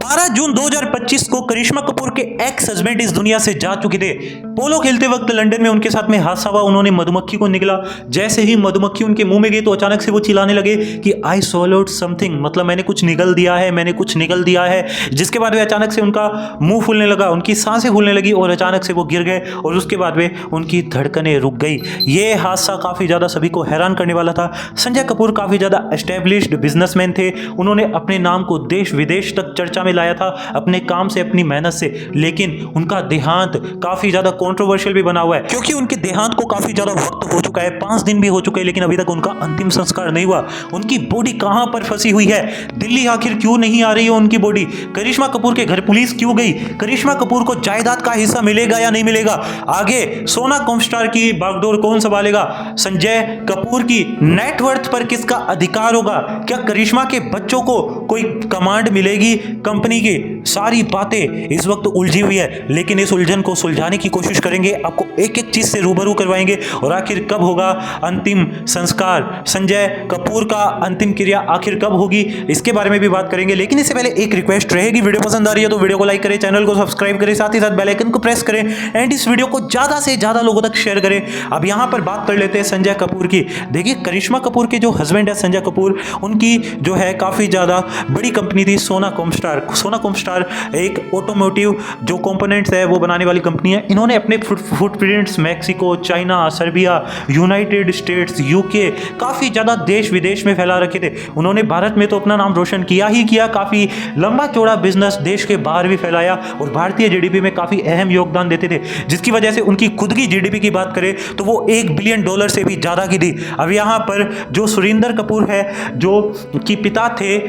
12 जून 2025 को करिश्मा कपूर के ex husband इस दुनिया से जा चुके थे। पोलो खेलते वक्त लंदन में उनके साथ में हादसा हुआ। उन्होंने मधुमक्खी को निगला। जैसे ही मधुमक्खी उनके मुंह में गई तो अचानक से वो चिल्लाने लगे कि आई swallowed समथिंग, मतलब मैंने कुछ निगल दिया है, मैंने कुछ निगल दिया है। जिसके बाद वे अचानक से उनका मुंह फूलने लगा, उनकी सांसें फूलने लगी और अचानक से वो गिर गए और उसके बाद में उनकी धड़कनें रुक गई। ये हादसा काफ़ी ज़्यादा सभी को हैरान करने वाला था। संजय कपूर काफ़ी ज़्यादा एस्टेब्लिश्ड बिजनेसमैन थे। उन्होंने अपने नाम को देश विदेश तक चर्चा में लाया था अपने काम से, अपनी मेहनत से। लेकिन उनका देहांत काफ़ी ज़्यादा कंट्रोवर्शियल भी बना हुआ है क्योंकि उनके देहांत को काफ़ी ज़्यादा वक्त हो चुका है, 5 दिन भी हो चुके हैं, लेकिन अभी तक उनका अंतिम संस्कार नहीं हुआ। उनकी बॉडी कहां पर फंसी हुई है? दिल्ली आखिर क्यों नहीं आ रही है उनकी बॉडी? करिश्मा कपूर के घर पुलिस क्यों गई? करिश्मा कपूर को जायदाद का हिस्सा मिलेगा या नहीं मिलेगा? आगे सोना कॉमस्टार की बागडोर कौन संभालेगा? संजय कपूर की नेटवर्थ पर किसका अधिकार होगा? क्या करिश्मा के बच्चों को कोई कमांड मिलेगी कंपनी की? सारी बातें इस वक्त उलझी हुई है, लेकिन इस उलझन को सुलझाने की कोशिश करेंगे। आपको एक एक चीज से रूबरू करवाएंगे और आखिर कब होगा अंतिम संस्कार, संजय कपूर का अंतिम क्रिया आखिर कब होगी, इसके बारे में भी बात करेंगे। लेकिन इससे पहले एक रिक्वेस्ट रहेगी, वीडियो पसंद आ रही है तो वीडियो को लाइक करें, चैनल को सब्सक्राइब करें, साथ ही साथ बेल आइकन को प्रेस करें एंड इस वीडियो को ज्यादा से ज्यादा लोगों तक शेयर करें। अब यहां पर बात कर लेते हैं संजय कपूर की। देखिए, करिश्मा कपूर के जो हस्बैंड है संजय कपूर, उनकी जो है काफी ज्यादा बड़ी कंपनी थी सोना कॉमस्टार। सोना कॉमस्टार एक ऑटोमोटिव जो कंपोनेंट्स है वो बनाने वाली कंपनी है। इन्होंने अपने footprints Mexico, China, Serbia, United states, UK, काफ़ी ज़्यादा देश विदेश में फैला रखे थे। उन्होंने भारत में तो अपना नाम रोशन किया ही किया, काफ़ी लंबा चौड़ा बिजनेस देश के बाहर भी फैलाया और भारतीय जीडीपी में काफ़ी अहम योगदान देते थे, जिसकी वजह से उनकी खुद की जीडीपी की बात करें तो वो $1 बिलियन से भी ज़्यादा की थी। अब यहाँ पर जो सुरिंदर कपूर है, जो कि पिता थे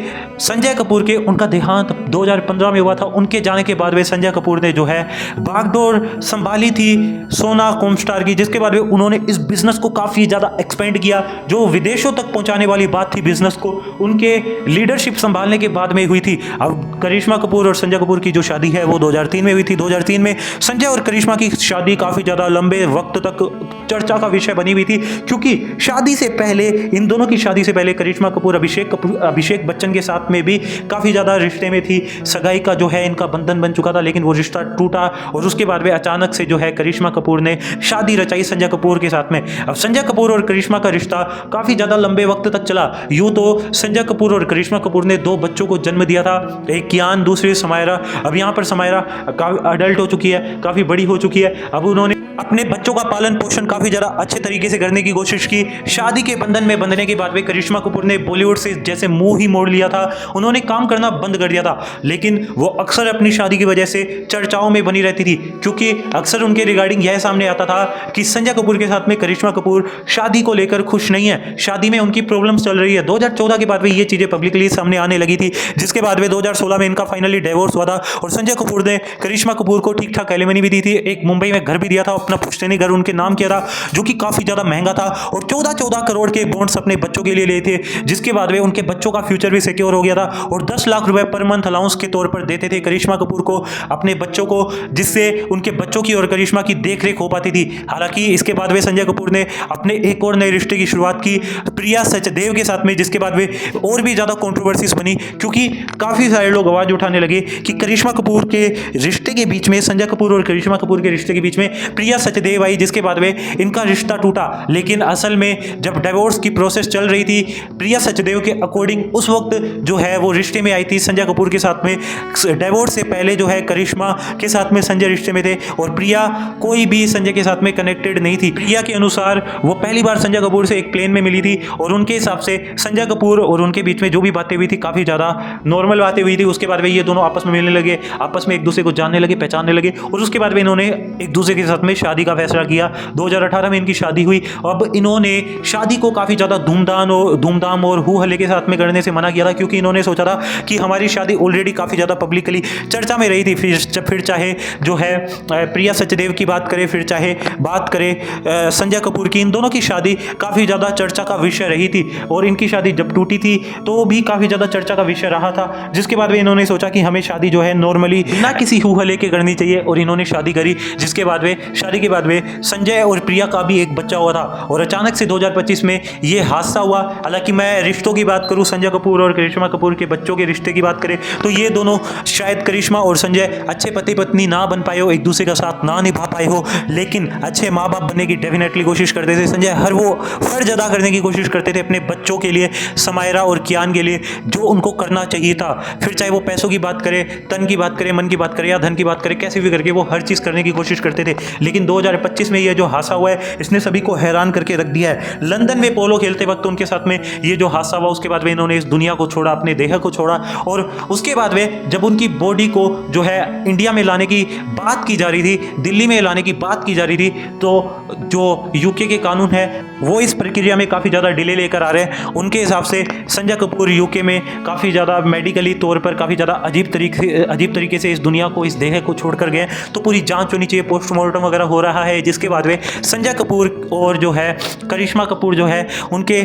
संजय कपूर के, उनका देहांत 2015 में हुआ था। उनके जाने के बाद वे संजय कपूर ने जो है बागडोर संभाली थी सोना कॉमस्टार की, जिसके बाद में उन्होंने इस बिजनेस को काफ़ी ज़्यादा एक्सपेंड किया। जो विदेशों तक पहुंचाने वाली बात थी बिजनेस को, उनके लीडरशिप संभालने के बाद में हुई थी। अब करिश्मा कपूर और संजय कपूर की जो शादी है वो 2003 में हुई थी। 2003 में संजय और करिश्मा की शादी काफ़ी ज़्यादा लंबे वक्त तक चर्चा का विषय बनी हुई थी, क्योंकि शादी से पहले, इन दोनों की शादी से पहले करिश्मा कपूर अभिषेक बच्चन के साथ में भी काफ़ी ज़्यादा रिश्ते में थी। सगाई का जो है इनका बंधन बन चुका था, लेकिन वो रिश्ता टूटा और उसके बाद में अचानक से जो है करिश्मा कपूर ने शादी रचाई संजय कपूर के साथ में। अब संजय कपूर और करिश्मा का रिश्ता काफ़ी ज़्यादा लंबे वक्त तक चला। यूँ तो संजय कपूर और करिश्मा कपूर ने 2 बच्चों को जन्म दिया था, एक कियान, दूसरी समायरा। अब यहाँ पर समायरा काफ़ी अडल्ट हो चुकी है, काफ़ी बड़ी हो चुकी है। अब उन्होंने अपने बच्चों का पालन पोषण काफ़ी ज़्यादा अच्छे तरीके से करने की कोशिश की। शादी के बंधन में बंधने के बाद में करिश्मा कपूर ने बॉलीवुड से जैसे मुंह ही मोड़ लिया था, उन्होंने काम करना बंद कर दिया था। लेकिन वो अक्सर अपनी शादी की वजह से चर्चाओं में बनी रहती थी, क्योंकि अक्सर उनके रिगार्डिंग यह सामने आता था कि संजय कपूर के साथ में करिश्मा कपूर शादी को लेकर खुश नहीं है, शादी में उनकी प्रॉब्लम्स चल रही है। 2014 के बाद में ये चीज़ें पब्लिकली सामने आने लगी थी, जिसके बाद में 2016 में इनका फाइनली डिवोर्स हुआ था और संजय कपूर ने करिश्मा कपूर को ठीक ठाक एलिमनी भी दी थी। एक मुंबई में घर भी दिया था, अपना पुश्तैनी घर उनके नाम किया था, जो कि काफ़ी ज़्यादा महंगा था, और 14 करोड़ के बॉन्ड्स अपने बच्चों के लिए लिए थे, जिसके बाद में उनके बच्चों का फ्यूचर भी सिक्योर हो गया था। और 10 लाख रुपए पर मंथ अलाउंस के तौर पर देते थे करिश्मा कपूर को अपने बच्चों को, जिससे उनके बच्चों की और करिश्मा की देखरेख हो पाती थी। हालांकि इसके बाद वे संजय कपूर ने अपने एक और नए रिश्ते की शुरुआत की प्रिया सचदेव के साथ में, जिसके बाद वे और भी ज़्यादा कंट्रोवर्सीज बनी, क्योंकि काफ़ी सारे लोग आवाज़ उठाने लगे कि करिश्मा कपूर के रिश्ते के बीच में, संजय कपूर और करिश्मा कपूर के रिश्ते के बीच में प्रिया सचदेव आई, जिसके बाद में इनका रिश्ता टूटा। लेकिन असल में जब डिवोर्स की प्रोसेस चल रही थी, प्रिया सचदेव के अकॉर्डिंग उस वक्त जो है वो रिश्ते में आई थी संजय कपूर के साथ में। डिवोर्स से पहले जो है करिश्मा के साथ में संजय रिश्ते में थे और प्रिया कोई भी संजय के साथ में कनेक्टेड नहीं थी। प्रिया के अनुसार वो पहली बार संजय कपूर से एक प्लेन में मिली थी और उनके हिसाब से संजय कपूर और उनके बीच में जो भी बातें हुई थी काफ़ी ज़्यादा नॉर्मल बातें हुई थी। उसके बाद में ये दोनों आपस में मिलने लगे, आपस में एक दूसरे को जानने लगे, पहचानने लगे, और उसके बाद में इन्होंने एक दूसरे के साथ में शादी का फैसला किया। 2018 में इनकी शादी हुई। अब इन्होंने शादी को काफ़ी ज़्यादा धूमधाम और हू हल्ले के साथ में करने से मना किया था, क्योंकि इन्होंने सोचा था कि हमारी शादी ऑलरेडी काफ़ी ज़्यादा पब्लिकली चर्चा में रही थी। फिर चाहे जो है प्रिया सचदेव की बात करें, फिर चाहे बात करें संजय कपूर की, इन दोनों की शादी काफ़ी ज़्यादा चर्चा का विषय रही थी। और इनकी शादी जब टूटी थी तो भी काफ़ी ज़्यादा चर्चा का विषय रहा था, जिसके बाद में इन्होंने सोचा कि हमें शादी जो है नॉर्मली बिना किसी हू हल्ले के करनी चाहिए, और इन्होंने शादी करी। जिसके बाद में शादी शादी के बाद में संजय और प्रिया का भी एक बच्चा हुआ था और अचानक से 2025 में ये हादसा हुआ। हालांकि मैं रिश्तों की बात करूं, संजय कपूर और करिश्मा कपूर के बच्चों के रिश्ते की बात करें तो ये दोनों शायद करिश्मा और संजय अच्छे पति पत्नी ना बन पाए हो, एक दूसरे का साथ ना निभा पाए हो, लेकिन अच्छे माँ बाप बनने की डेफिनेटली कोशिश करते थे। संजय हर वो फर्ज अदा करने की कोशिश करते थे अपने बच्चों के लिए, समायरा और कियान के लिए, जो उनको करना चाहिए था। फिर चाहे वो पैसों की बात करें, तन की बात करें, मन की बात करें या धन की बात करें, कैसे भी करके वो हर चीज़ करने की कोशिश करते थे। लेकिन 2025 में ये जो हादसा हुआ है इसने सभी को हैरान करके रख दिया है। लंदन में पोलो खेलते वक्त उनके साथ में ये जो हादसा हुआ, उसके बाद में इन्होंने इस दुनिया को छोड़ा, अपने देह को छोड़ा, और उसके बाद में जब उनकी बॉडी को जो है इंडिया में लाने की बात की जा रही थी, दिल्ली में लाने की बात की जा रही थी, तो जो यूके के कानून है वो इस प्रक्रिया में काफ़ी ज़्यादा डिले लेकर आ रहे हैं। उनके हिसाब से संजय कपूर यूके में काफ़ी ज़्यादा मेडिकली तौर पर काफ़ी ज़्यादा अजीब तरीके से इस दुनिया को, इस देह को छोड़ कर गए, तो पूरी जांच होनी चाहिए, पोस्टमार्टम वगैरह हो रहा है, जिसके बाद में संजय कपूर और जो है करिश्मा कपूर जो है उनके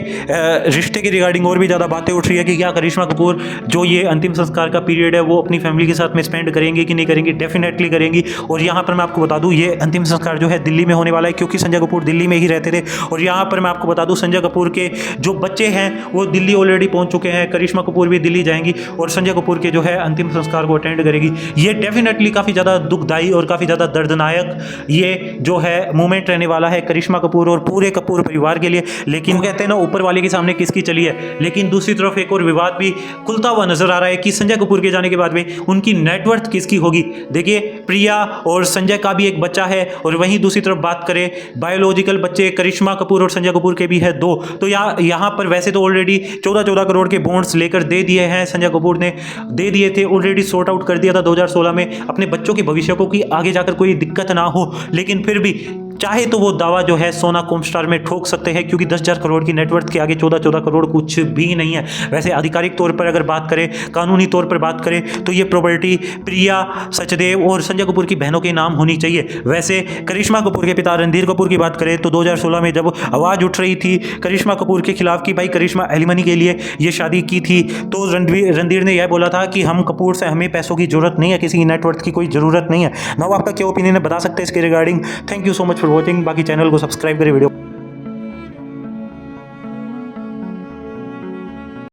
रिश्ते के रिगार्डिंग और भी ज़्यादा बातें उठ रही है कि क्या करिश्मा कपूर जो ये अंतिम संस्कार का पीरियड है वो अपनी फैमिली के साथ में स्पेंड करेंगे कि नहीं करेंगी। डेफिनेटली करेंगी। और यहाँ पर मैं आपको बता दूँ ये अंतिम संस्कार जो है दिल्ली में होने वाला है, क्योंकि संजय कपूर दिल्ली में ही रहते थे। और यहाँ पर मैं आपको बता दूँ संजय कपूर के जो बच्चे हैं वो दिल्ली ऑलरेडी पहुँच चुके हैं, करिश्मा कपूर भी दिल्ली जाएंगी और संजय कपूर के जो है अंतिम संस्कार को अटेंड करेगी। ये डेफिनेटली काफ़ी ज़्यादा दुखदायी और काफ़ी ज़्यादा दर्दनायक ये जो है मोमेंट रहने वाला है करिश्मा कपूर और पूरे कपूर परिवार के लिए। लेकिन वो कहते हैं ना, ऊपर वाले के सामने किसकी चली है। लेकिन दूसरी तरफ एक और विवाद भी खुलता हुआ नजर आ रहा है कि संजय कपूर के जाने के बाद में उनकी नेटवर्थ किसकी होगी। देखिए, प्रिया और संजय का भी एक बच्चा है और वहीं दूसरी तरफ बात करें बायोलॉजिकल बच्चे करिश्मा कपूर और संजय कपूर के भी है 2। तो यहाँ पर वैसे तो ऑलरेडी 14 करोड़ के बॉन्ड्स लेकर दे दिए हैं, संजय कपूर ने दे दिए थे, ऑलरेडी सॉर्ट आउट कर दिया था 2016 में अपने बच्चों के भविष्य को कि आगे जाकर कोई दिक्कत ना हो। लेकिन फिर भी चाहे तो वो दावा जो है सोना कॉमस्टार में ठोक सकते हैं, क्योंकि 10,000 करोड़ की नेटवर्थ के आगे 14 करोड़ कुछ भी नहीं है। वैसे आधिकारिक तौर पर अगर बात करें, कानूनी तौर पर बात करें तो ये प्रॉपर्टी प्रिया, सचदेव और संजय कपूर की बहनों के नाम होनी चाहिए। वैसे करिश्मा कपूर के पिता रणधीर कपूर की बात करें तो 2016 में जब आवाज़ उठ रही थी करिश्मा कपूर के खिलाफ कि भाई करिश्मा एलिमनी के लिए ये शादी की थी, तो रणधीर ने यह बोला था कि हम कपूर से हमें पैसों की जरूरत नहीं है, किसी नेटवर्थ की कोई ज़रूरत नहीं है। नाउ आपका क्या ओपिनियन है बता सकते हैं इसके regarding. Thank you so much for watching. बाकी चैनल को सब्सक्राइब करें, वीडियो